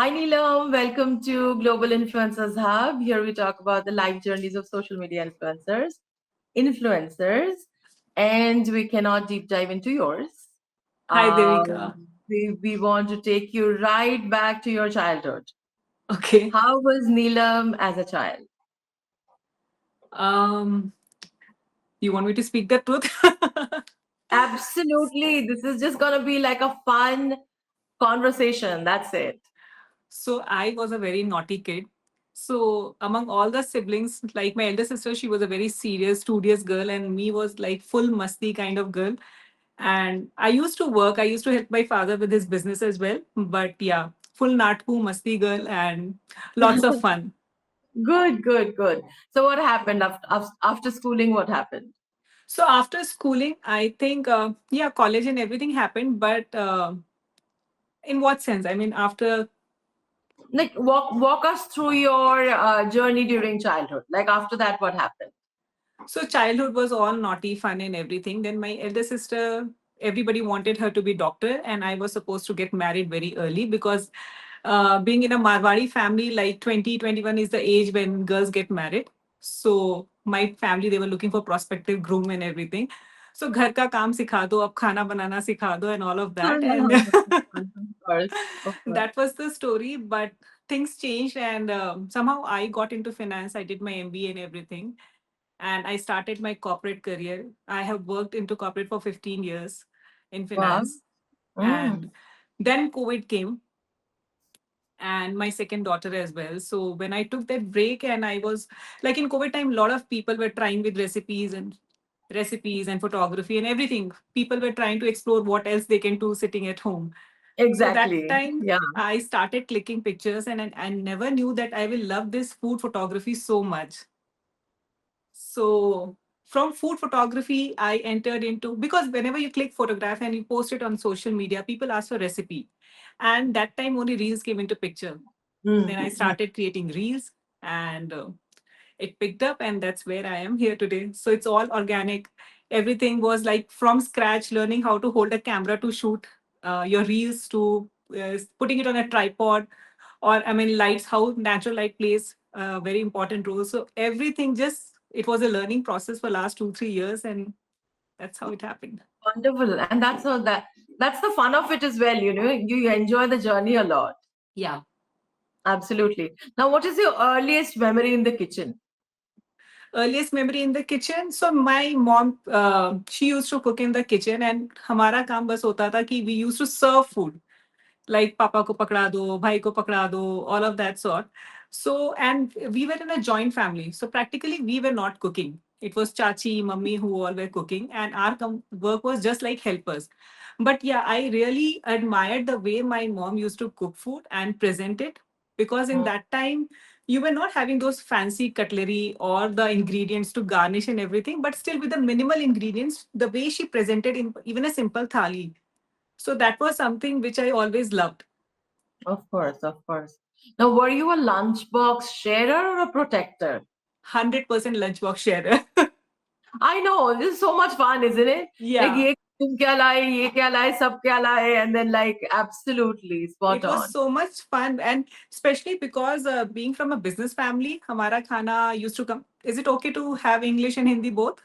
Hi Neelam, welcome to Global Influencers Hub. Here we talk about the life journeys of social media influencers, and we cannot deep dive into yours. Hi, Devika. We want to take you right back to your childhood. Okay. How was Neelam as a child? Um, you want me to speak the truth? Absolutely. This is just going to be like a fun conversation. That's it. So I was a very naughty kid. So among all the siblings, like my elder sister, she was a very serious, studious girl, and me was like full musty kind of girl. And I used to work. I used to help my father with his business as well. But yeah, full natku, musty girl, and lots of fun. Good, good, good. So what happened after schooling? What happened? So after schooling, I think yeah, college and everything happened. But in what sense? I mean, after Like walk us through your journey during childhood. Like after that, what happened? So childhood was all naughty, fun, and everything. Then my elder sister, everybody wanted her to be doctor, and I was supposed to get married very early because being in a Marwari family, like 20, 21 is the age when girls get married. So my family, they were looking for prospective groom and everything. So घर का काम सिखा दो, अब खाना बनाना सिखा दो, and all of that. And Of course, of course. that was the story. But things changed, and somehow I got into finance. I did my MBA and everything, and I started my corporate career. I have worked into corporate for 15 years in Wow. finance. Mm, And then COVID came and my second daughter as well. So when I took that break and I was like in COVID time, a lot of people were trying with recipes and photography and everything. People were trying to explore what else they can do sitting at home. So that exactly. time Yeah. I started clicking pictures and I never knew that I will love this food photography so much. So from food photography, I entered into because whenever you click photograph and you post it on social media, people ask for recipe. And that time only reels came into picture. Then I Mm. started creating reels and it picked up and that's where I am here today. So it's all organic. Everything was like from scratch, learning how to hold a camera to shoot your reels to putting it on a tripod or I mean lights, how natural light plays a very important role. So everything just it was a learning process for last 2 3 years and that's how it happened. Wonderful. And that's the fun of it as well. You enjoy the journey a lot. Yeah. Absolutely. Now, what is your earliest memory in the kitchen? Earliest memory in the kitchen. So my mom, she used to cook in the kitchen and हमारा काम बस होता था कि we used to serve food. Like papa ko pakda do, bhai ko pakda do, all of that sort. So, and we were in a joint family. So practically we were not cooking. It was chachi, mummy who all were cooking and our work was just like helpers. But yeah, I really admired the way my mom used to cook food and present it because in Mm. that time you were not having those fancy cutlery or the ingredients to garnish and everything, but still with the minimal ingredients, the way she presented in even a simple thali, so that was something which I always loved. Of course, of course. Now, were you a lunchbox sharer or a protector? 100% lunchbox sharer. I know this is so much fun, isn't it? Like Yeah, ye tum kya laye, ye kya laye, sab kya laye, and then like absolutely spot it was on. so much fun. And especially because being from a business family, Hamara Khana used to come. Is it okay to have English and Hindi both?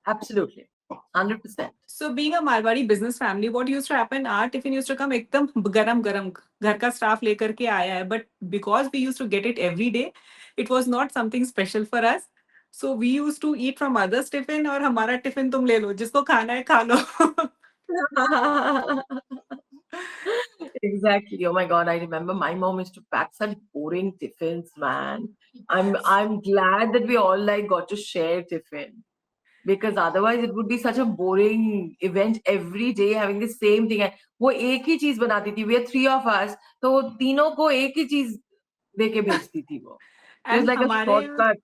Absolutely, 100%. So being a Marwari business family, what used to happen, our tiffin used to come एकदम गरम गरम घर का staff लेकर के आया है. But because we used to get it every day, it was not something special for us. So we used to eat from others' tiffin और हमारा tiffin तुम ले लो, जिसको खाना है खा लो. Exactly. Oh my God, I remember my mom used to pack such boring tiffins, man. I'm glad that we all like got to share tiffin because otherwise it would be such a boring event every day having the same thing. वो एक ही चीज बनाती थी. We are three of us, तो वो तीनों को एक ही चीज दे के भेजती थी वो. It was And like a हमारे shortcut.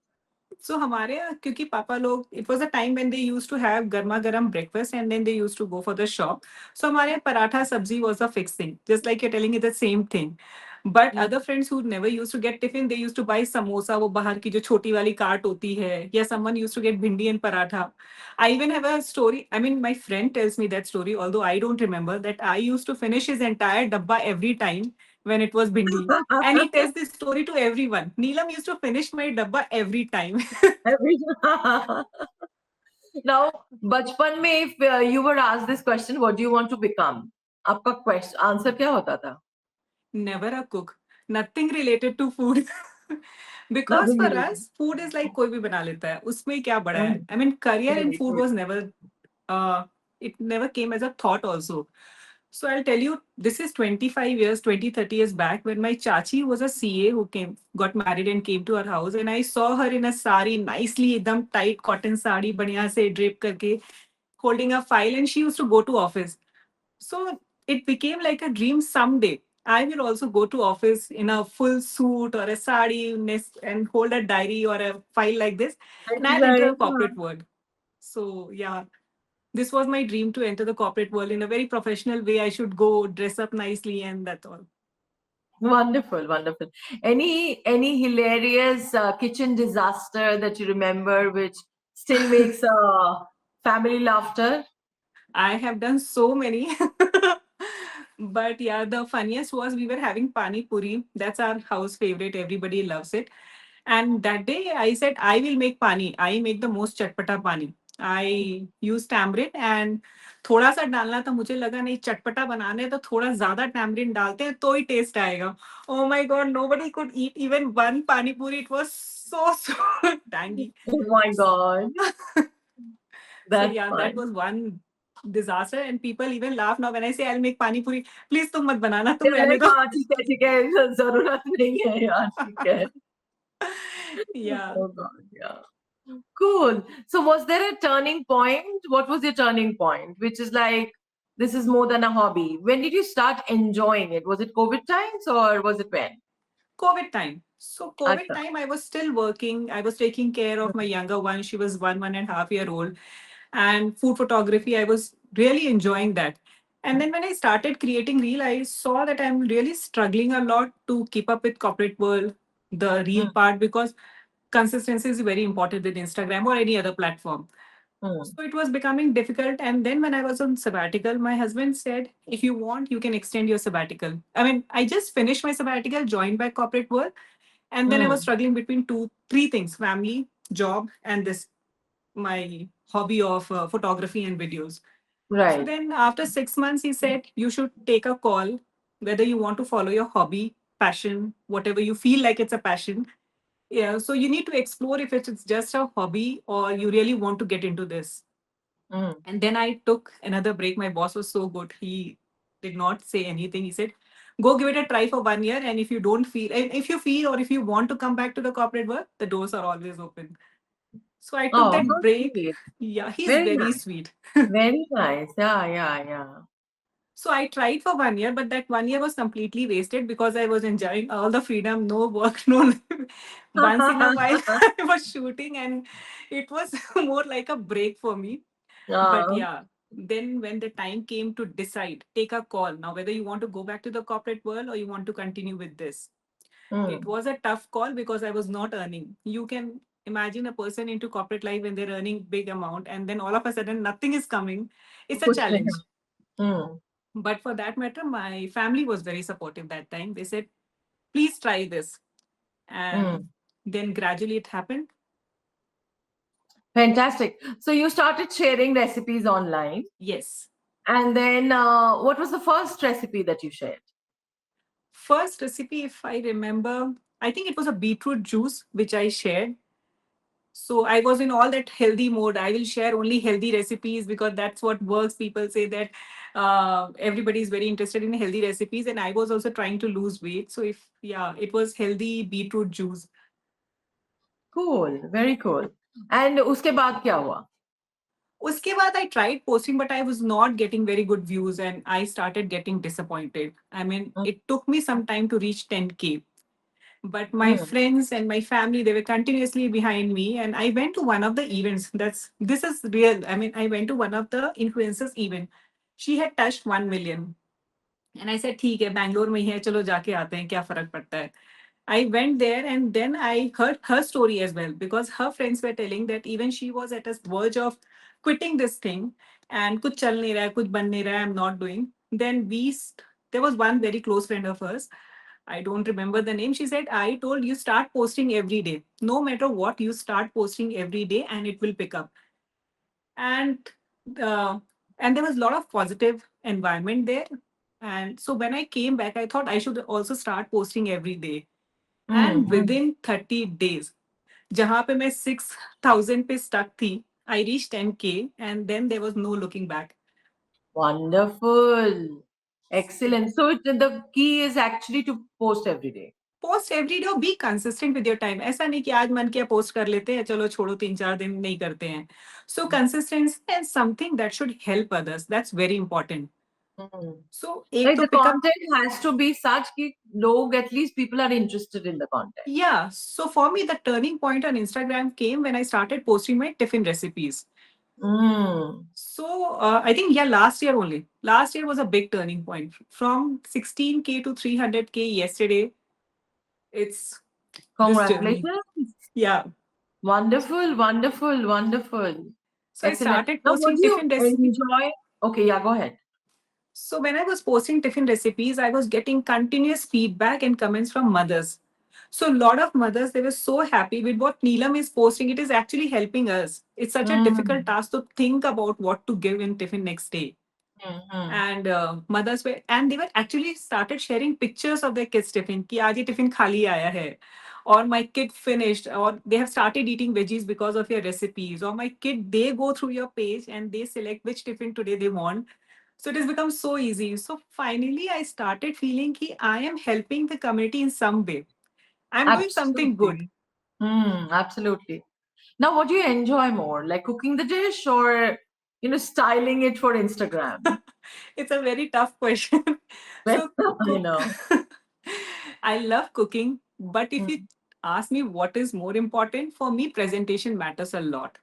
So हमारे यहाँ क्योंकि पापा लोग it was a time when they used to have गर्मा गर्म breakfast and then they used to go for the shop. So हमारे यहाँ पराठा सब्जी was a fixed thing. Just like you're telling it the same thing. But Mm. other friends who never used to get tiffin, they used to buy samosa वो बाहर की जो छोटी वाली cart होती है. या someone used to get bhindi and paratha. I even have a story. I mean, my friend tells me that story, although I don't remember that I used to finish his entire dabba every time when it was bhindi. And he tells this story to everyone. Neelam used to finish my dabba every time. Now, बचपन में if you were asked this question, what do you want to become? आपका question answer क्या होता था? Never a cook. Nothing related to food. Because Nothing for related. us, food is like कोई भी बना लेता है. उसमें क्या बड़ा है? Mm. I mean, career in Correct, food correct. was never, it never came as a thought also. So I'll tell you, this is 25 years, 20, 30 years back when my chachi was a CA who got married and came to our house. And I saw her in a sari, nicely, ekdam tight cotton sari, बढ़िया से drape करके, holding a file, and she used to go to office. So it became like a dream someday. I will also go to office in a full suit or a sari and hold a diary or a file like this, and I'll enter a Right. corporate world. So yeah, this was my dream to enter the corporate world in a very professional way. I should go dress up nicely and that's all. Wonderful, wonderful. Any hilarious kitchen disaster that you remember, which still makes family laughter? I have done so many. But yeah, the funniest was we were having pani puri. That's our house favorite. Everybody loves it. And that day I said, I will make pani. I make the most chatpata pani. I use tamarind and थोड़ा सा डालना था मुझे लगा नहीं चटपटा बनाने तो थोड़ा ज्यादा tamarind डालते हैं तो ही टेस्ट आएगा. Oh my god, nobody could eat even one pani puri. It was so tangy. Oh my God, So that's yeah, that fun. was one disaster and people even laugh now when I say I'll make pani puri. Please तुम मत बनाना तुम They're रहने like, दो. हाँ ठीक है जरूरत नहीं है यार ठीक है. Yeah. Oh God, yeah. Cool. So was there a turning point? What was your turning point? Which is like, this is more than a hobby. When did you start enjoying it? Was it COVID times or was it when? COVID time. So COVID Acha. time, I was still working. I was taking care of my younger one. She was 1.5 year old. And food photography, I was really enjoying that. And then when I started creating reel, I saw that I'm really struggling a lot to keep up with corporate world, the reel Mm, part, because consistency is very important with Instagram or any other platform. mm, So it was becoming difficult. And then when I was on sabbatical, my husband said, if you want, you can extend your sabbatical. I mean, I just finished my sabbatical, joined back corporate world, and then I was mm. struggling between three things: family, job, and this my hobby of photography and videos. So Right. then after 6 months, he said, you should take a call whether you want to follow your hobby, passion, whatever you feel like it's a passion. Yeah, so you need to explore if it's just a hobby or you really want to get into this. Mm. And then I took another break. My boss was so good. He did not say anything. He said, go give it a try for 1 year. And if you don't feel, and if you feel or if you want to come back to the corporate world, the doors are always open. So I took Oh, that how break. sweet. Yeah, he's Very very nice. sweet. Very nice. Yeah, yeah, yeah. So I tried for 1 year, but that 1 year was completely wasted because I was enjoying all the freedom, no work, no life. Once in a while I was shooting and it was more like a break for me. But Uh, yeah, then when the time came to decide, take a call now whether you want to go back to the corporate world or you want to continue with this. It mm. was a tough call because I was not earning. You can imagine a person into corporate life when they're earning big amount and then all of a sudden nothing is coming. It's a Kuch nahi. challenge. Mm, But for that matter, my family was very supportive that time. They said, please try this. And mm. then gradually it happened. Fantastic. So you started sharing recipes online. Yes. And then what was the first recipe that you shared? First recipe, if I remember, I think it was a beetroot juice, which I shared. So I was in all that healthy mode. I will share only healthy recipes because that's what works. People say that everybody is very interested in healthy recipes. And I was also trying to lose weight. So if, yeah, it was healthy beetroot juice. Cool. Very cool. And उसके बाद क्या हुआ? Uske baad I tried posting, but I was not getting very good views and I started getting disappointed. I mean, Mm, it took me some time to reach 10K. But my mm, friends and my family, they were continuously behind me. And I went to one of the events. This is real. I mean, I went to one of the influencers event. She had touched 1 million. And I said, ठीक है, बैंगलोर में ही है, चलो जाके आते हैं, क्या फर्क पड़ता है. I went there and then I heard her story as well because her friends were telling that even she was at a verge of quitting this thing and कुछ चल नहीं रहा है, कुछ बन नहीं रहा है, I'm not doing. Then there was one very close friend of hers. I don't remember the name. She said, I told you start posting every day. No matter what, you start posting every day and it will pick up. And uh, and there was a lot of positive environment there. And so when I came back, I thought I should also start posting every day. And Mm-hmm. within 30 days, जहाँ पे मैं 6,000 पे stuck थी, I reached 10K and then there was no looking back. Wonderful. Excellent. So the key is actually to post every day. Post every day और be consistent with your time. ऐसा नहीं कि आज मन किया पोस्ट कर लेते हैं, चलो छोड़ो 3-4 दिन नहीं करते हैं. सो consistency and something that should help others, that's very important. Mm. सो एक Like तो the pickup. content has to be such that log, at least people are interested in the content. Yeah, so for me the turning point on Instagram came when I started posting my tiffin recipes. Mm. So I think, yeah, last year only. Last year was a big turning point. From 16K to 300K yesterday. It's this journey. Congratulations. Yeah. Wonderful, wonderful, wonderful. So I Excellent. started Now, what posting do you tiffin recipes. enjoy? Okay, yeah, go ahead. So when I was posting tiffin recipes, I was getting continuous feedback and comments from mothers. So a lot of mothers, they were so happy with what Neelam is posting. It is actually helping us. It's such a difficult Mm. task to think about what to give in tiffin next day. Mm-hmm. And mothers were, and they were actually started sharing pictures of their kids' tiffin. कि आज ये tiffin खाली आया है, or my kid finished, or they have started eating veggies because of your recipes, or my kid, they go through your page and they select which tiffin today they want. So it has become so easy. So finally, I started feeling that I am helping the community in some way. I'm doing something Absolutely. good. Absolutely. Now, what do you enjoy more, like cooking the dish or, styling it for Instagram? It's a very tough question. Well, So I cook. know. I love cooking, but if you Mm. ask me what is more important, for me presentation matters a lot.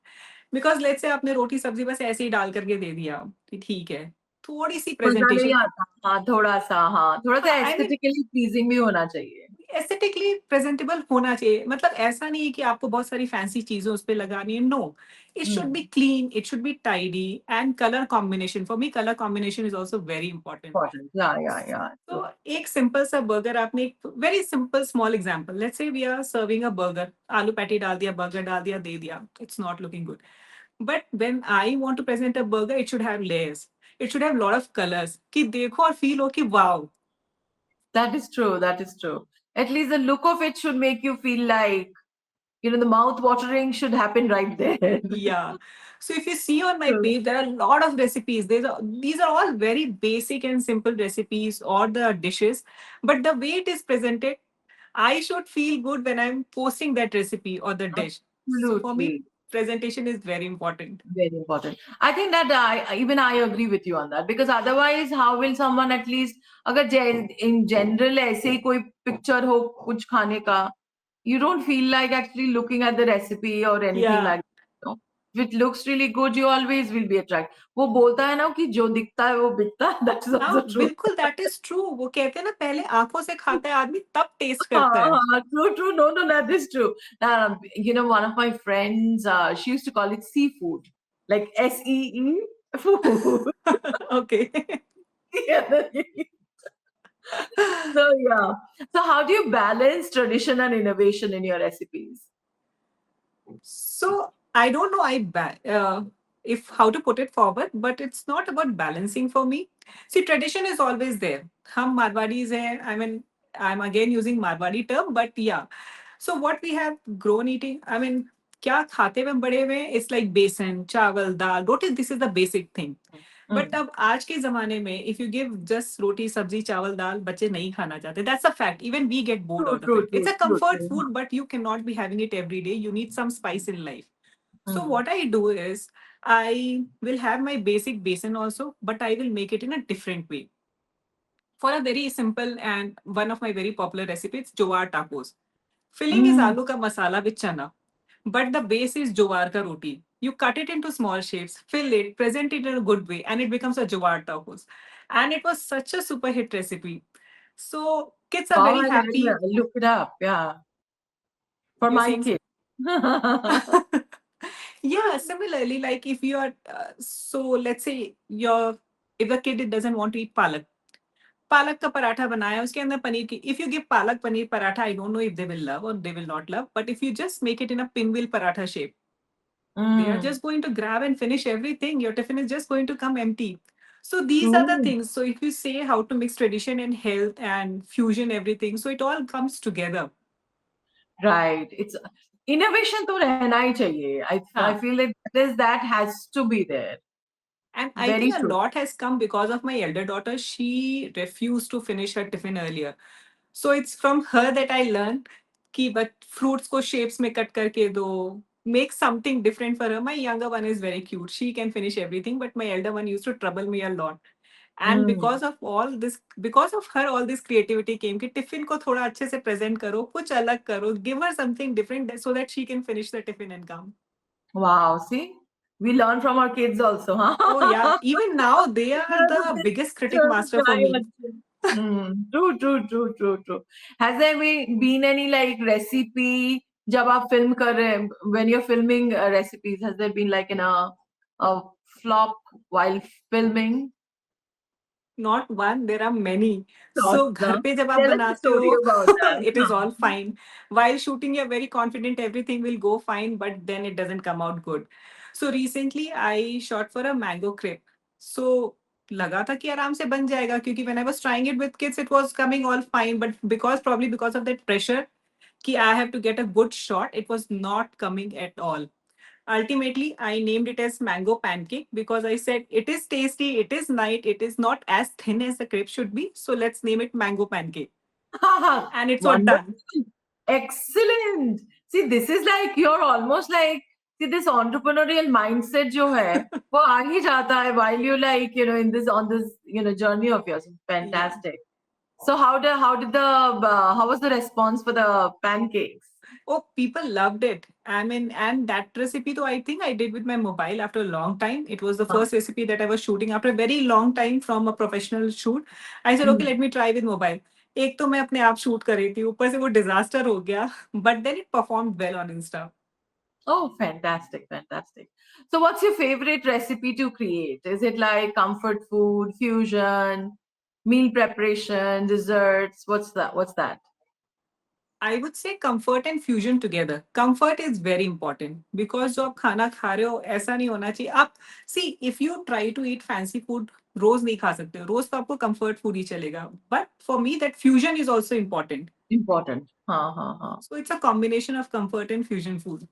Because let's say आपने रोटी सब्जी बस ऐसे ही डाल करके दे दिया कि ठीक है, थोड़ी सी मजा नहीं presentation. आता, हाँ, थोड़ा सा I mean, एस्थेटिकली प्लीजिंग भी होना चाहिए. एस्थेटिकली प्रेजेंटेबल होना चाहिए. मतलब ऐसा नहीं है कि आपको बहुत सारी फैंसी चीजें उस पे लगानी है. No, it should be Hmm. Clean, it should be tidy. And colour combination, for me colour combination is also very important. Important. Yeah. तो एक सिंपल सा बर्गर, आपने एक very simple small example, let's say we are serving a burger, आलू patty डाल दिया, burger डाल दिया, दे दिया, it's not looking good. But when I want to present a burger, it should have layers, it should have lot of colours, कि देखो और फील हो कि wow. That is true. That is true. At least the look of it should make you feel like, the mouth watering should happen right there. Yeah. So if you see on my True. page, there are a lot of recipes. These are all very basic and simple recipes or the dishes. But the way it is presented, I should feel good when I'm posting that recipe or the dish. So for me, Absolutely. presentation is very important. Very important. I think that I agree with you on that, because otherwise, how will someone at least, अगर in general ऐसे ही कोई picture हो कुछ खाने का, you don't feel like actually looking at the recipe or anything Yeah. like that. No? If it looks really good, you always will be attracted. वो बोलता है ना कि जो दिखता है वो बिकता है. That is also हाँ, true. बिल्कुल, that is true. वो कहते हैं ना, पहले आंखों से खाता है आदमी, तब टेस्ट करता है. True. No, that is true. One of my friends, she used to call it seafood, like SEE food. Okay. Yeah. So yeah. So how do you balance tradition and innovation in your recipes? So I don't know if how to put it forward, but it's not about balancing for me. See, tradition is always there. हम Marwadis हैं. I mean, I'm again using Marwadi term, but yeah. So what we have grown eating, I mean, क्या खाते हुए बड़े हुए, it's like besan, chawal, dal, roti. This is the basic thing. But Mm. अब आज के जमाने में if you give just roti sabzi chawal dal, बच्चे नहीं खाना चाहते. That's a fact. Even we get bored True, out of true, it. It's true, a true, comfort true. Food, but you can not be having it every day. You need some spice in life. So Mm. what I do is I will have my basic basin also, but I will make it in a different way. For a very simple and one of my very popular recipes, jowar tacos. Filling is Mm. aloo ka masala with chana, but the base is jowar ka roti. You cut it into small shapes, fill it, present it in a good way, and it becomes a jowar tacos. And it was such a super hit recipe. So kids are Wow, very happy. I'll look it up. Yeah, for You're my saying. kid. Yeah, similarly, like if you are so let's say your if the kid doesn't want to eat palak, पालक का पराठा बनाया, उसके अंदर पनीर की, if you give palak paneer paratha, I don't know if they will love or they will not love, but if you just make it in a pinwheel paratha shape, they are Mm. just going to grab and finish everything. Your tiffin is just going to come empty. So these are the True. things. So if you say how to mix tradition and health and fusion everything, so it all comes together. Right. It's innovation to रहना ही चाहिए. I हाँ. feel like that has to be there. And I Very think a true. lot has come because of my elder daughter. She refused to finish her tiffin earlier. So it's from her that I learned कि but fruits को shapes में cut करके दो. Make something different for her. My younger one is very cute. She can finish everything, but my elder one used to trouble me a lot. And Mm. because of all this, because of her, all this creativity came कि tiffin को थोड़ा अच्छे से present करो, कुछ अलग करो, give her something different so that she can finish the tiffin and come. Wow. See, we learn from our kids also, huh? Oh yeah, even now they are the biggest critic master for me. True, true, true, true, true. Has there been any like recipe जब आप film कर रहे हैं, when you're filming recipes, has there been like a flop while filming? Not one, there are many. Thoughts, So घर huh? पे जब आप Tell us a बनाते story हो, about that. it is all fine. While shooting, you're very confident everything will go fine, but then it doesn't come out good. So recently, I shot for a mango crepe. So लगा था कि आराम से बन जाएगा क्योंकि when I was trying it with kids, it was coming all fine. But probably because of that pressure कि I have to get a good shot, it was not coming at all. Ultimately, I named it as mango pancake because I said it is tasty, it is light, it is not as thin as the crepe should be. So let's name it mango pancake. And it's what done. Wonderful. Excellent. See, this is like you're almost like see this entrepreneurial mindset जो है वो आ ही जाता है while you like in this on this journey of yours. Fantastic. So how was the response for the pancakes? Oh, people loved it. I mean, and that recipe, though, I think I did with my mobile after a long time. It was the Huh. first recipe that I was shooting after a very long time from a professional shoot. I said, okay, Hmm. let me try with mobile. एक तो मैं अपने आप shoot कर रही थी, ऊपर से वो डिजास्टर हो गया, but then it performed well on Insta. Oh, fantastic, fantastic. So what's your favorite recipe to create? Is it like comfort food, fusion, meal preparation, desserts? What's that? I would say comfort and fusion together. Comfort is very important because जो आप खाना खा रहे हो ऐसा नहीं होना चाहिए. आप see if you try to eat fancy food रोज नहीं खा सकते हो. रोज तो आपको comfort food ही चलेगा. But for me that fusion is also important. Important. Ha. So it's a combination of comfort and fusion food.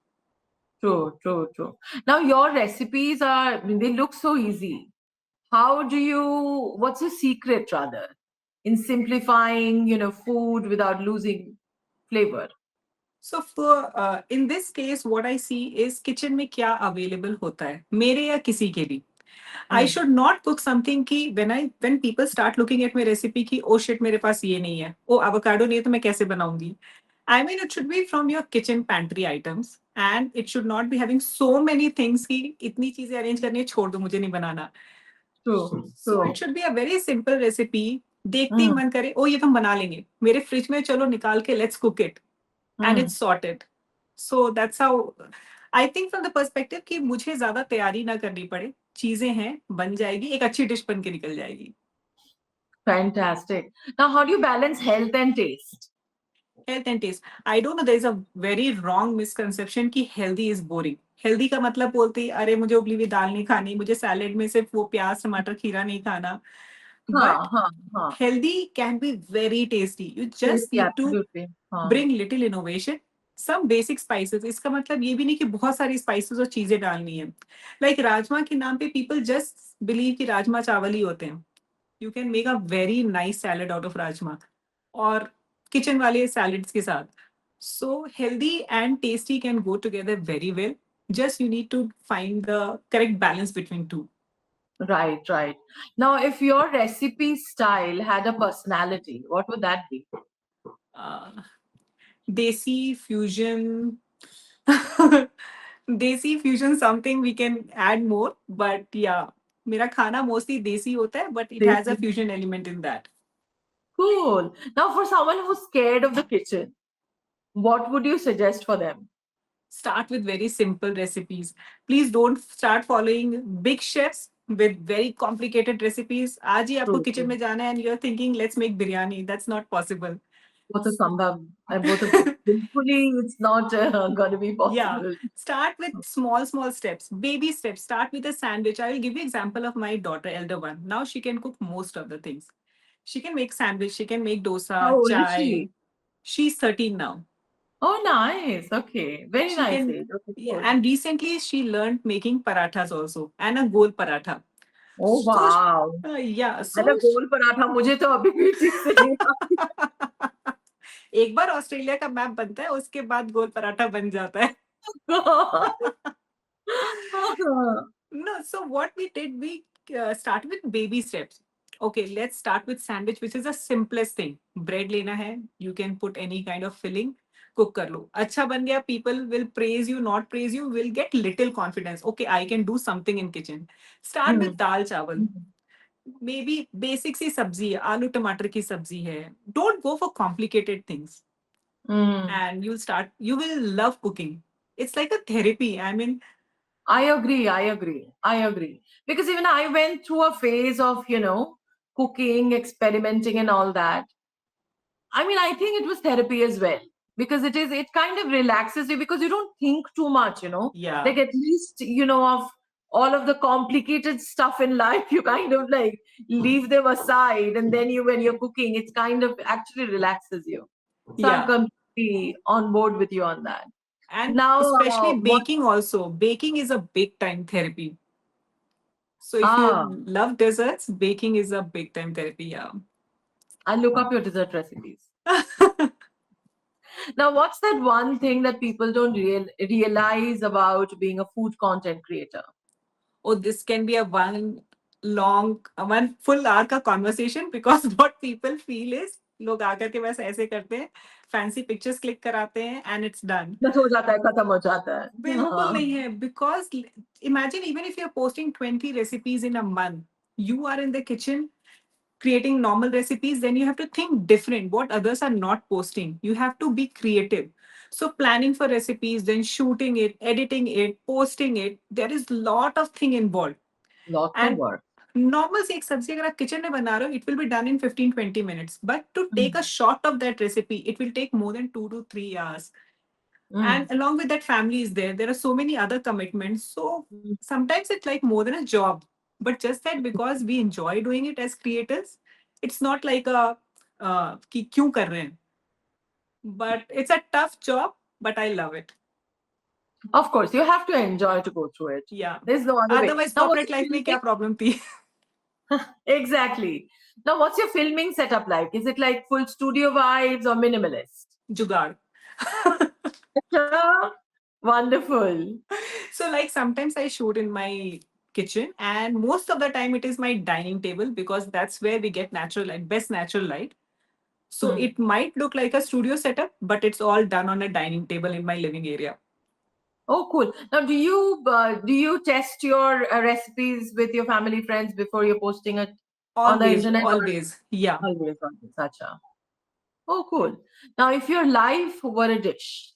True, true, true. Now your recipes they look so easy. What's your secret rather in simplifying, food without losing flavor? So for in this case what I see is kitchen में क्या available होता है मेरे या किसी के भी. I Hmm. should not cook something कि when people start looking at my recipe कि oh shit मेरे पास ये नहीं है, oh avocado नहीं है तो मैं कैसे बनाऊंगी. I mean it should be from your kitchen pantry items and it should not be having so many things कि इतनी चीजें arrange करनी है छोड़ दो मुझे नहीं बनाना. True, So it true. should be a very simple recipe. देखते ही Hmm. मन करे ओ ये तो हम बना लेंगे मेरे फ्रिज में चलो निकाल के let's cook it and Hmm. it's sorted. So that's how I think from the perspective कि मुझे ज्यादा तैयारी ना करनी पड़े चीजें हैं बन जाएगी एक अच्छी डिश बन के निकल जाएगी. Fantastic. Now, how do you balance health and taste? Health and taste. I don't know there is a very wrong misconception कि healthy is boring. Healthy का मतलब बोलते ही अरे मुझे उबली हुई दाल नहीं खानी मुझे सैलेड में सिर्फ वो प्याज टमाटर खीरा नहीं खाना. But Huh. healthy can be very tasty. You just Tasty, need to absolutely. bring little innovation. Some basic spices. इसका मतलब ये भी नहीं कि बहुत सारी spices और चीजें डालनी है. Like राजमा के नाम पे people just believe कि राजमा चावल ही होते हैं. You can make a very nice salad out of rajma और kitchen वाले salads के साथ. So healthy and tasty can go together very well. Just you need to find the correct balance between two. Right, right. Now, if your recipe style had a personality, what would that be? Uh, Desi fusion. Desi fusion something we can add more, but yeah, मेरा खाना mostly देसी होता है, but it has a Tasty. fusion element in that. Cool. Now, for someone who's scared of the kitchen, what would you suggest for them? Start with very simple recipes. Please don't start following big chefs. with very complicated recipes. आज ही आपको True, kitchen true. में जाना है and you're thinking let's make biryani. That's not possible. Both are sambhav. Both are bilkuli, it's not going to be Yeah. possible. Start with small steps, baby steps. Start with a sandwich. I will give you example of my daughter, elder one. Now she can cook most of the things. She can make sandwich. She can make How dosa, old is chai. she? She's 13 now. Oh, nice. Okay. Very She nice can, age. Okay, yeah. cool. And recently she learned making parathas also and a goal paratha. Oh, So, wow. yeah. अरे So, गोल पराठा मुझे तो अभी भी ठीक से नहीं एक बार Australia का मैप बनता है उसके बाद गोल पराठा बन जाता है. आता. No, so what we did, we start with baby steps. Okay, let's start with sandwich, which is the simplest thing. Bread लेना है, you can put any kind of filling, cook कर लो. अच्छा बन गया, people will praise you, not praise you, will get little confidence. Okay, I can do something in kitchen. Start with दाल चावल. Maybe basic सी सब्जी है, आलू टमाटर की सब्जी है. Don't go for complicated things. And you will love cooking. It's like a therapy. I mean, I agree. Because even I went through a phase of, cooking, experimenting and all that. I mean, I think it was therapy as well. Because it kind of relaxes you because you don't think too much, yeah. Like at least, of all of the complicated stuff in life, you kind of like leave them aside. And then when you're cooking, it's kind of actually relaxes you. So I'm Yeah. completely on board with you on that. And Now, especially what? baking also. Baking is a big time therapy. So if Ah, you love desserts, baking is a big time therapy. Yeah. I'll look up your dessert recipes. Now, what's that one thing that people don't realize about being a food content creator? Oh, this can be a one full hour का conversation because what people feel is लोग आकर के बस ऐसे करते हैं, fancy pictures click कराते हैं and it's done. बस हो जाता है, खत्म हो जाता है. बिल्कुल नहीं है because imagine even if you're posting 20 recipes in a month, you are in the kitchen creating normal recipes, then you have to think different what others are not posting. You have to be creative. So planning for recipes, then shooting it, editing it, posting it, there is lot of thing involved. Lots of And work. normal से एक सब्जी अगर आप kitchen में बना रहे हो, it will be done in 15-20 minutes. But to take a shot of that recipe, it will take more than 2 to 3 hours. And along with that, family is there. There are so many other commitments. So sometimes it's like more than a job. But just that because we enjoy doing it as creators, it's not like a कि क्यों कर रहे हैं. But it's a tough job, but I love it. Of course, you have to enjoy to go through it. Yeah. There's no other way. Otherwise, Now, corporate life में क्या problem थी? Exactly. Now, what's your filming setup like? Is it like full studio vibes or minimalist? जुगाड़. Wonderful. So like sometimes I shoot in my kitchen and most of the time it is my dining table because that's where we get natural light, best natural light. So it might look like a studio setup, but it's all done on a dining table in my living area. Oh, cool. Now, do you test your recipes with your family friends before you're posting it on the Always, internet? always. Yeah. Always. Acha. Oh, cool. Now, if your life were a dish,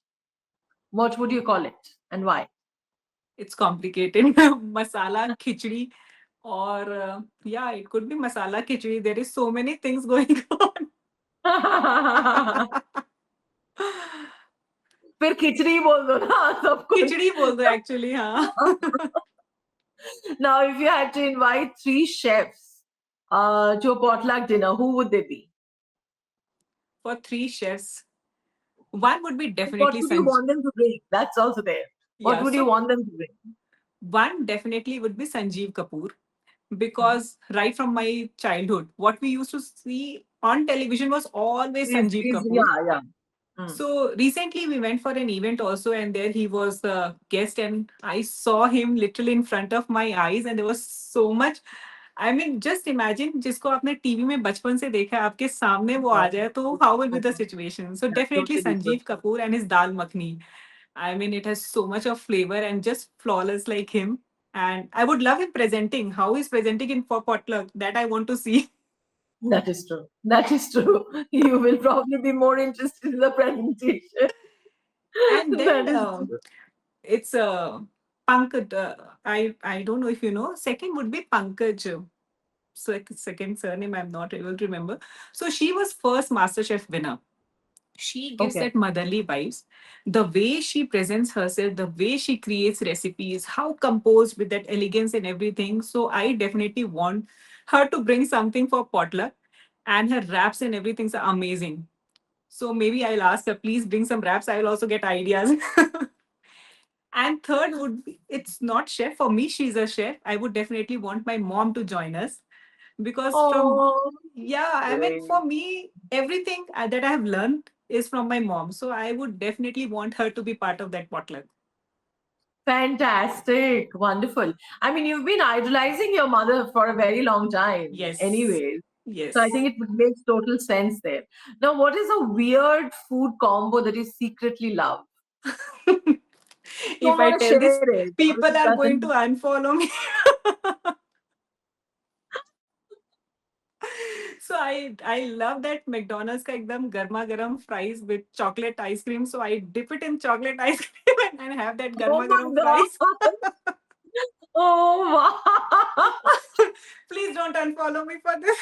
what would you call it and why? It's complicated. Masala khichdi or yeah, it could be masala khichdi. There is so many things going on. फिर खिचड़ी बोल दो ना सब कुछ. खिचड़ी बोल दो actually, हाँ. Now, if you had to invite 3 chefs to a potluck dinner, who would they be? For 3 chefs, one would be What definitely would you Sanjay. want them to bring? That's also there. What Yeah, would you want them to bring? one definitely would be Sanjeev Kapoor because right from my childhood, what we used to see on television was always Sanjeev Kapoor. Yeah. So recently we went for an event also, and there he was the guest, and I saw him literally in front of my eyes, and there was so much. I mean, just imagine जिसको आपने TV में बचपन से देखा है आपके सामने वो आ जाए तो how will be the situation? So definitely Sanjeev Kapoor and his dal makhni. I mean, it has so much of flavor and just flawless like him. And I would love him presenting. How he's presenting in for potluck, that I want to see. That is true. You will probably be more interested in the presentation. And then That is true. it's Pankaj, I don't know if you know. Second would be Pankaj. Second surname I'm not able to remember. So she was first MasterChef winner. She gives Okay. that motherly vibes. The way she presents herself, the way she creates recipes, how composed with that elegance and everything. So I definitely want her to bring something for potluck. And her wraps and everything's are amazing. So maybe I'll ask her, please bring some wraps. I'll also get ideas. And third would be, it's not chef. For me, she's a chef. I would definitely want my mom to join us because from, Oh, yeah, I mean, great. for me, everything that I have learned is from my mom. So I would definitely want her to be part of that potluck. Fantastic. Wonderful. I mean, you've been idolizing your mother for a very long time, Yes. anyways. So I Yes. think it makes total sense there. Now, what is a weird food combo that you secretly love? Don't If I want to tell this, share it. Or people it are going to doesn't. unfollow me. So I love that McDonald's का एकदम गर्मा गर्म fries with chocolate ice cream. So I dip it in chocolate ice cream and have that Oh गर्मा गर्म my fries. God. Oh wow. Please don't unfollow me for this.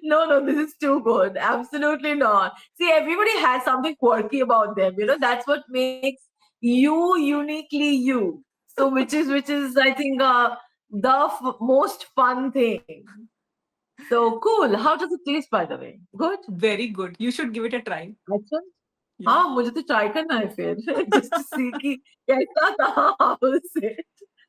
No, no, this is too good. Absolutely not. See, everybody has something quirky about them. That's what makes you uniquely you. So, which is, I think, the most fun thing. So cool. How does it taste, by the way? Good. Very good. You should give it a try. अच्छा Yeah. हाँ मुझे तो try करना है फिर just to see कि कैसा था how is it.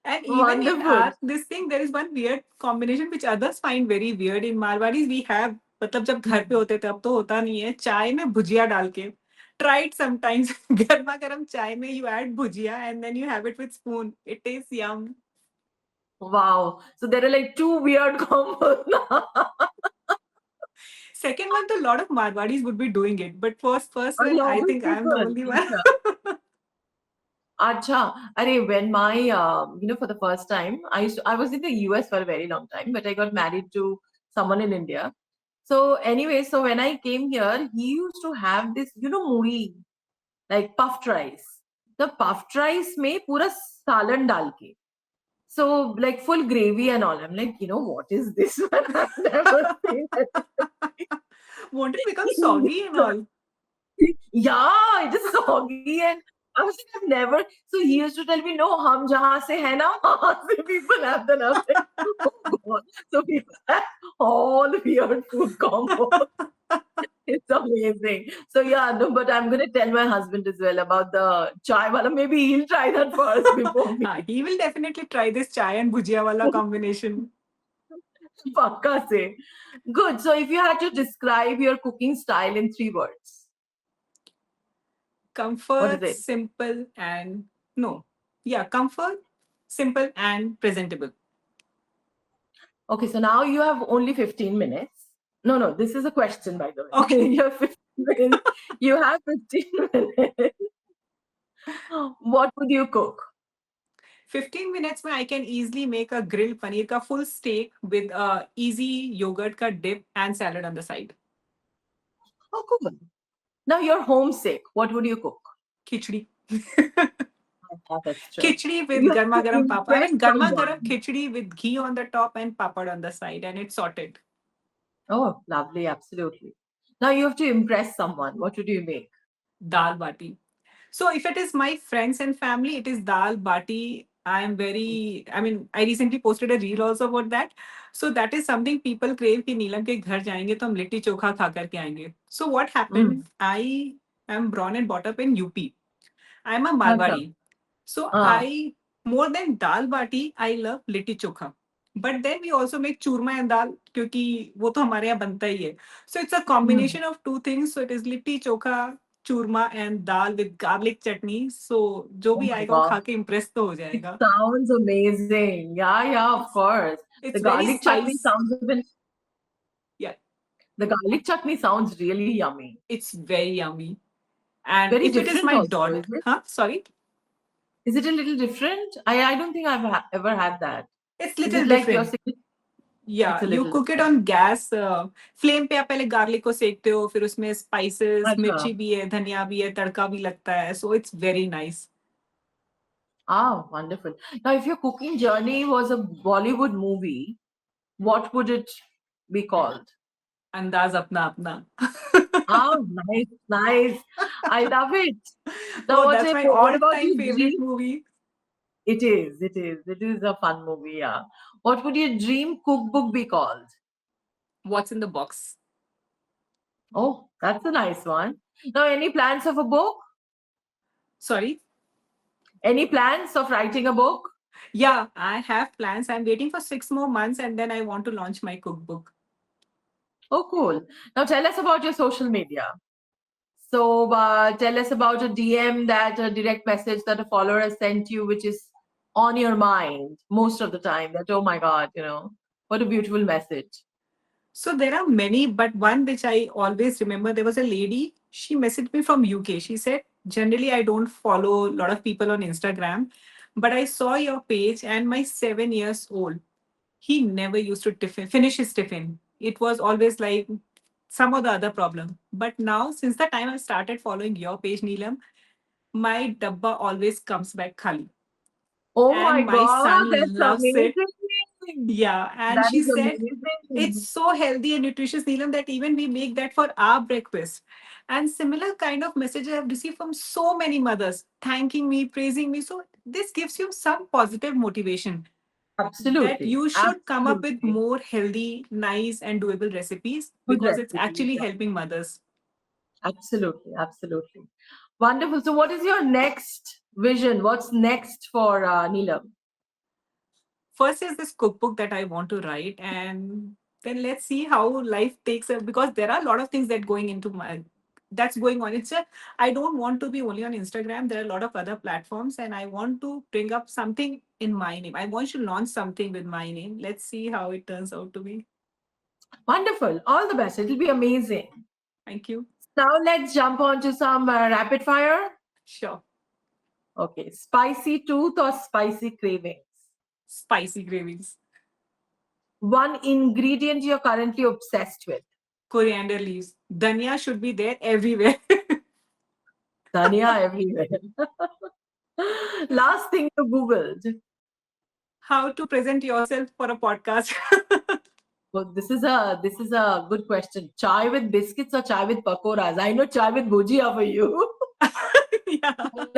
And even in Wonderful. our this thing, there is one weird combination which others find very weird. In Marwadis, we have मतलब जब घर पे होते थे अब तो होता नहीं है चाय में भुजिया डाल के try it sometimes गर्मा गर्म चाय में you add bhujia and then you have it with spoon. It tastes yum. Wow. So there are like two weird combos now. Second one, a lot of Marwadis would be doing it, but first A one, lot I of think I'm the people. only one. Acha, Arey, when for the first time, I was in the US for a very long time, but I got married to someone in India. So anyway, so when I came here, he used to have this, muri, like puffed rice. The puffed rice में पूरा सालन डाल के. So like full gravy and all. I'm like, what is this one? I've never seen Won't it become soggy and it. all? Yeah, it is soggy and I was like, I've never. So he used to tell me, no, hum jahan se hai na, wahan se people have the love. Oh God. So people have all weird food combos. It's amazing. So yeah, no, but I'm gonna tell my husband as well about the chai wala. Maybe he'll try that first before me. He will definitely try this chai and bhujia wala combination. Pakka se. Good. So if you had to describe your cooking style in 3 words, what is Comfort, it? simple, and no. Yeah, comfort, simple, and presentable. Okay, so now you have only 15 minutes. No, no, this is a question, by the way. Okay. You have 15 minutes. You have 15 minutes. What would you cook? 15 minutes में I can easily make a grilled paneer ka full steak with a easy yogurt ka dip and salad on the side. Oh, cool. Now you're homesick. What would you cook? Khichdi. Yeah, that's true. Khichdi with You have garma to garam papad. I impress mean, garma garam someone. khichdi with ghee on the top and papad on the side, and it's sorted. Oh, lovely. Absolutely. Now you have to impress someone. What would you make? Dal bati. So if it is my friends and family, it is dal bati. I am very, I mean, I recently posted a reel also about that. So that is something people crave कि नीलम के घर जाएंगे तो हम लिट्टी चोखा खा करके आएंगे. So what happened? Mm. I am born and brought up in UP. I am a Acha. Marwari. So Ah. I, more than dal bati, I love litti chokha. But then we also make churma and dal क्योंकि वो तो हमारे यहाँ बनता ही है. So it's a Mm. combination of two things. So it is litti chokha, churma and dal with garlic chutney. So जो Oh भी my आएगा वो God. खा के impress तो हो It जाएगा. sounds amazing. Yeah, yeah, of It's course. The it's very garlic chutney spicy. sounds even. Yeah, The garlic chutney sounds really yummy. it's very yummy. And Very if it is different my also, daughter, is it? huh? Sorry, Is it a little different? I don't think I've ever had that. it's Is little it like your different. signature? It's या a you little cook it different. On gas flame पे आप पहले garlic को सेकते हो फिर उसमें spices Acha. मिर्ची भी है धनिया भी है तड़का भी लगता है so it's very nice Ah, wonderful. Now, if your cooking journey was a Bollywood movie, what would it be called? अंदाज अपना अपना. Oh, nice, nice. I love it. Now, Oh, that's my what about all-time your favorite dream? movie. It is a fun movie, yeah. What would your dream cookbook be called? What's in the box? Oh, that's a nice one. Now, any plans of a book? Sorry. Any plans of writing a book? Yeah, I have plans. I'm waiting for 6 more months and then I want to launch my cookbook. Oh, cool. Now, tell us about your social media. So, tell us about a DM, that a direct message that a follower has sent you, which is on your mind most of the time. That, oh my God, what a beautiful message. So there are many, but one which I always remember, there was a lady, she messaged me from UK. She said, generally I don't follow a lot of people on Instagram, but I saw your page and my 7 years old, he never used to finish his tiffin. It was always like some or the other problem. But now, since the time I started following your page, Neelam, my dabba always comes back khali. Oh my And my God, son that's loves it. amazing. Yeah. And That she is said, it's amazing. so healthy and nutritious, Neelam, that even we make that for our breakfast. And similar kind of message I have received from so many mothers, thanking me, praising me. So this gives you some positive motivation that Absolutely. you should come up with Absolutely. more healthy, nice, and doable recipes Good because it's recipes. actually helping mothers. Absolutely. Absolutely. Wonderful. So, what is your next vision? What's next for Neelam? First is this cookbook that I want to write, and then let's see how life takes us because there are a lot of things that going into my that's going on. It's a I don't want to be only on Instagram. There are a lot of other platforms, and I want to bring up something in my name. I want to launch something with my name. Let's see how it turns out to be. Wonderful. All the best. It'll be amazing. Thank you. Now, let's jump on to some rapid fire. Sure. Okay. Spicy tooth or spicy cravings? Spicy cravings. One ingredient you're currently obsessed with? Coriander leaves. Dhania should be there everywhere. Dhania everywhere. Last thing you Googled. How to present yourself for a podcast. Well, this is a good question. Chai with biscuits or chai with pakoras? I know chai with bhujia for you. Yeah.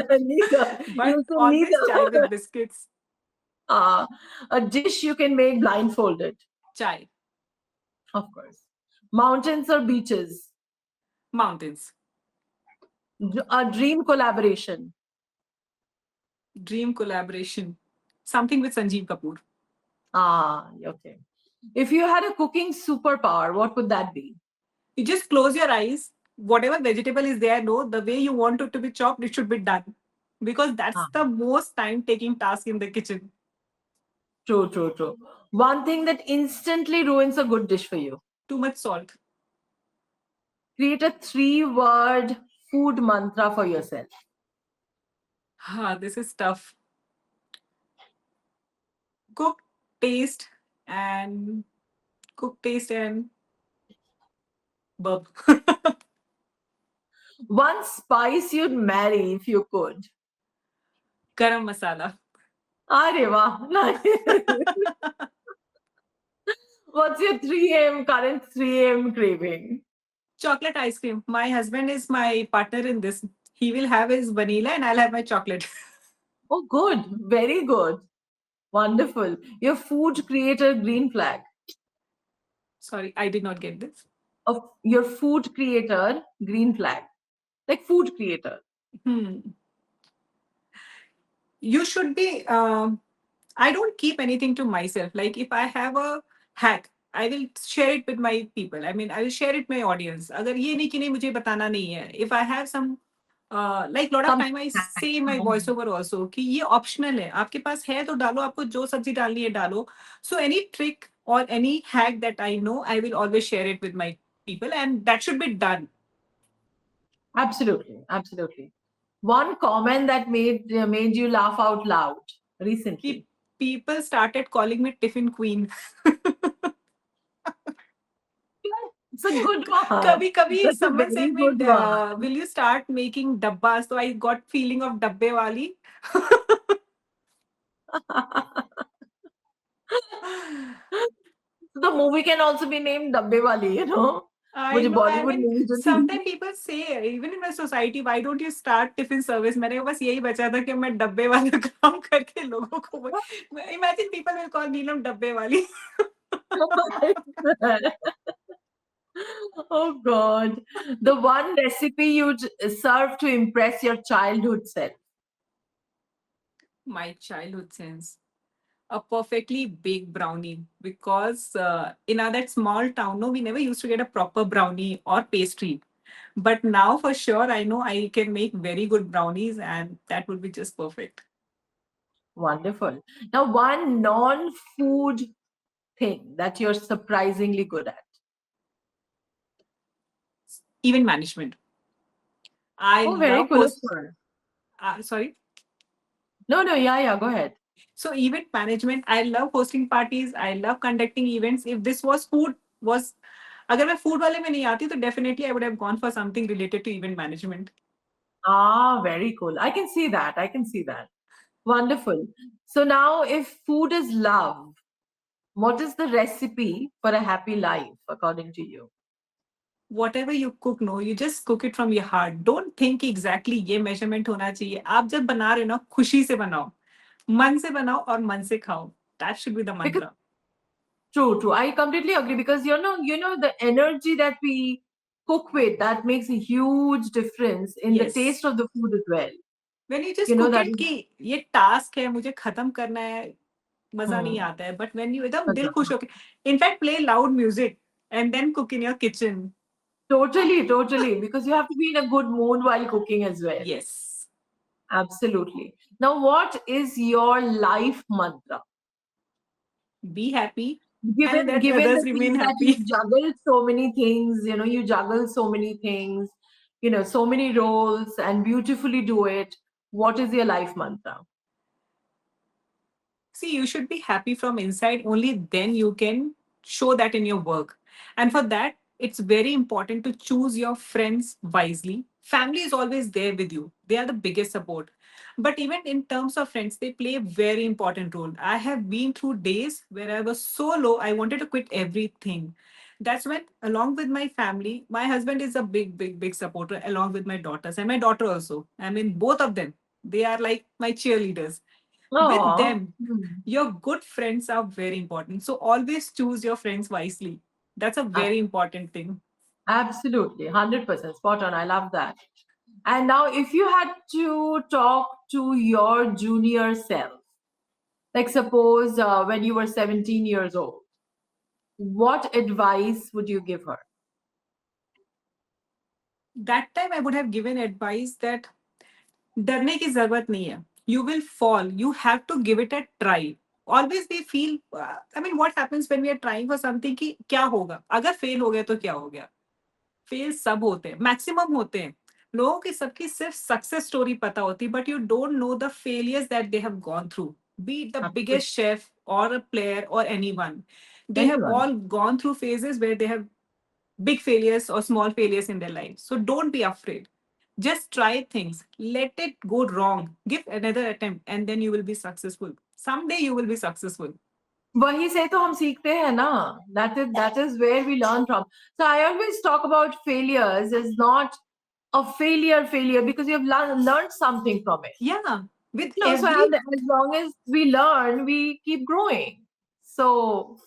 Neither. But You say always chai neither. with biscuits. Uh, a dish you can make blindfolded, Chai. of course. Mountains or beaches? Mountains. A dream collaboration. Dream collaboration. Something with Sanjeev Kapoor. Ah, okay. If you had a cooking superpower, what would that be? You just close your eyes. Whatever vegetable is there, no, the way you want it to be chopped, it should be done. Because that's Ah, the most time taking task in the kitchen. true, true, true. One thing that instantly ruins a good dish for you. Too much salt. Create a 3-word food mantra for yourself. Ah, this is tough. Cook, taste, and cook, taste, and burp. One spice you'd marry if you could. Garam masala. Arey wah, nice. What's your 3 a.m. current 3 a.m. craving? Chocolate ice cream. My husband is my partner in this. He will have his vanilla and I'll have my chocolate. Oh, good. Very good. Wonderful. Your food creator green flag. Sorry, I did not get this. Of your food creator green flag. Like food creator. Hmm. You should be. I don't keep anything to myself. Like if I have a hack, I will share it with my people. I mean, I will share it with my audience. अगर ये नहीं कि नहीं मुझे बताना नहीं है. If I have some like lot of Some time I say in my voiceover also कि ये optional है. आपके पास है तो डालो. आपको जो सब्जी डालनी है डालो. So any trick or any hack that I know, I will always share it with my people, and that should be done. Absolutely. Absolutely. One comment that made you laugh out loud recently. People started calling me Tiffin Queen. It's a good one. कभी कभी That's a someone very said me, good one. will you start making dabbas? So I got feeling of dabbe wali. The movie can also be named Dabbe Wali, you know. I मुझे know. I Bollywood mean, movie जो थी sometimes people say, even in my society, why don't you start tiffin service? मैंने बस यही बचा था कि मैं डब्बे वाला काम करके लोगों को imagine people will call Neelam डब्बे वाली. Oh God, the one recipe you serve to impress your childhood self. My childhood sense. A perfectly baked brownie because in our that small town, no, we never used to get a proper brownie or pastry. But now for sure, I know I can make very good brownies and that would be just perfect. Wonderful. Now, one non-food thing that you're surprisingly good at. Event management. I Oh, very love cool. host. Sorry. No, yeah, go ahead. So event management, I love hosting parties. I love conducting events. If this was food, was अगर मैं food वाले में नहीं आती तो definitely I would have gone for something related to event management. Ah, very cool. I can see that. I can see that. Wonderful. So now, if food is love, what is the recipe for a happy life, according to you? Whatever you cook, no, you just cook it from your heart. Don't think कि exactly ये measurement होना चाहिए. आप जब बना रहे हो ना, खुशी से बनाओ, मन से बनाओ और मन से खाओ. That should be the Because mantra. true. I completely agree because you know the energy that we cook with that makes a huge difference in the Yes. taste of the food as well. When you just You know cook that it is कि ये task है, मुझे खत्म करना है, मजा नहीं hmm, आता है. But when you एकदम दिल खुश होके, in fact, play loud music and then cook in your kitchen. totally because you have to be in a good mood while cooking as well. Yes. Absolutely. Now, what is your life mantra? Be happy and Given let given others the remain things that you happy. juggle so many things, you juggle so many things, so many roles and beautifully do it. What is your life mantra? See, you should be happy from inside. Only then you can show that in your work. And for that, it's very important to choose your friends wisely. Family is always there with you, they are the biggest support. But even in terms of friends, they play a very important role. I have been through days where I was so low, I wanted to quit everything. That's when, along with my family, my husband is a big supporter, along with my daughters and my daughter also. I mean, both of them, they are like my cheerleaders. With Oh, them, your good friends are very important. So always choose your friends wisely. That's a very important thing. absolutely. 100% spot on. I love that. And now, if you had to talk to your junior self, like suppose when you were 17 years old, what advice would you give her? That time I would have given advice that डरने की जरूरत नहीं है. You will fall. You have to give it a try. Always we feel, I mean, what happens when we are trying for something कि क्या होगा? अगर fail हो गया तो क्या हो गया? फेल सब होते हैं, मैक्सिमम होते हैं. लोगों की सबकी सिर्फ सक्सेस स्टोरी पता होती, but you don't know the failures that they have gone through. Be the Absolutely. Biggest chef और अ प्लेयर और anyone, they have Anyone. all gone through phases where they have big failures or small failures in their life. So don't be afraid. Just try things. Let it go wrong. Give another attempt and then you will be successful. Someday you will be successful. वही से तो हम सीखते हैं ना. That is where we learn from. So I always talk about failures as not a failure because you have learned something from it. Yeah. With No, so every as long as we learn, we keep growing. So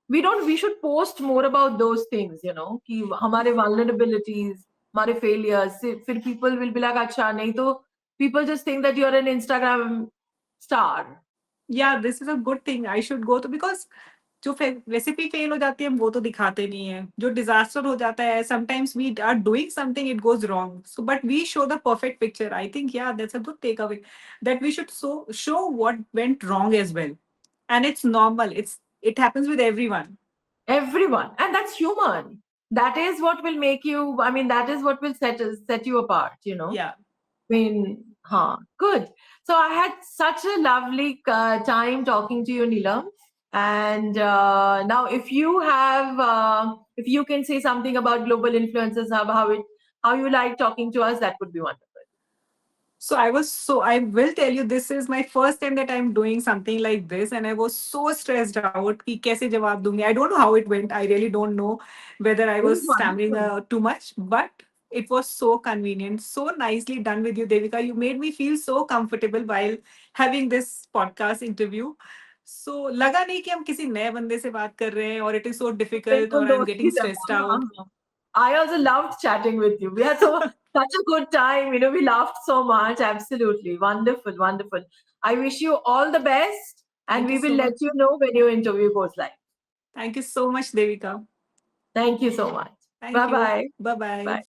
we should post more about those things, कि हमारे vulnerabilities, हमारे failures. फिर people will be like, अच्छा नहीं तो people just think that you're an Instagram star. yeah, this is a good thing. I should go to because जो recipe fail हो जाती है वो तो दिखाते नहीं है. जो डिजास्टर हो जाता है sometimes we are doing something it goes wrong so but we show the perfect picture. I think yeah that's a good takeaway that we should show what went wrong as well and it's normal. It happens with everyone. Everyone, and that's human. That is what will make you. I mean, that is what will set you apart. Yeah. I mean, good. So I had such a lovely time talking to you, Neelam. And now, if you can say something about Global Influencers Hub, how you like talking to us, that would be wonderful. So I will tell you, this is my first time that I'm doing something like this, and I was so stressed out कि कैसे जवाब दूंगी. I don't know how it went. I really don't know whether I It was was stammering wonderful. too much, but it was so convenient, so nicely done with you, Devika. You made me feel so comfortable while having this podcast interview. So लगा नहीं कि हम किसी नए बंदे से बात कर रहे हैं, और it is so difficult, बिल्कुल or I'm दोस्ती getting से stressed out. हाँ. I also loved chatting with you. We had such a good time. We laughed so much. Absolutely wonderful, wonderful. I wish you all the best, and Thank you we will so much. let you know when your interview goes live. Thank you so much, Devika. Thank you so much. Thank you. Bye-bye. Bye bye. Bye.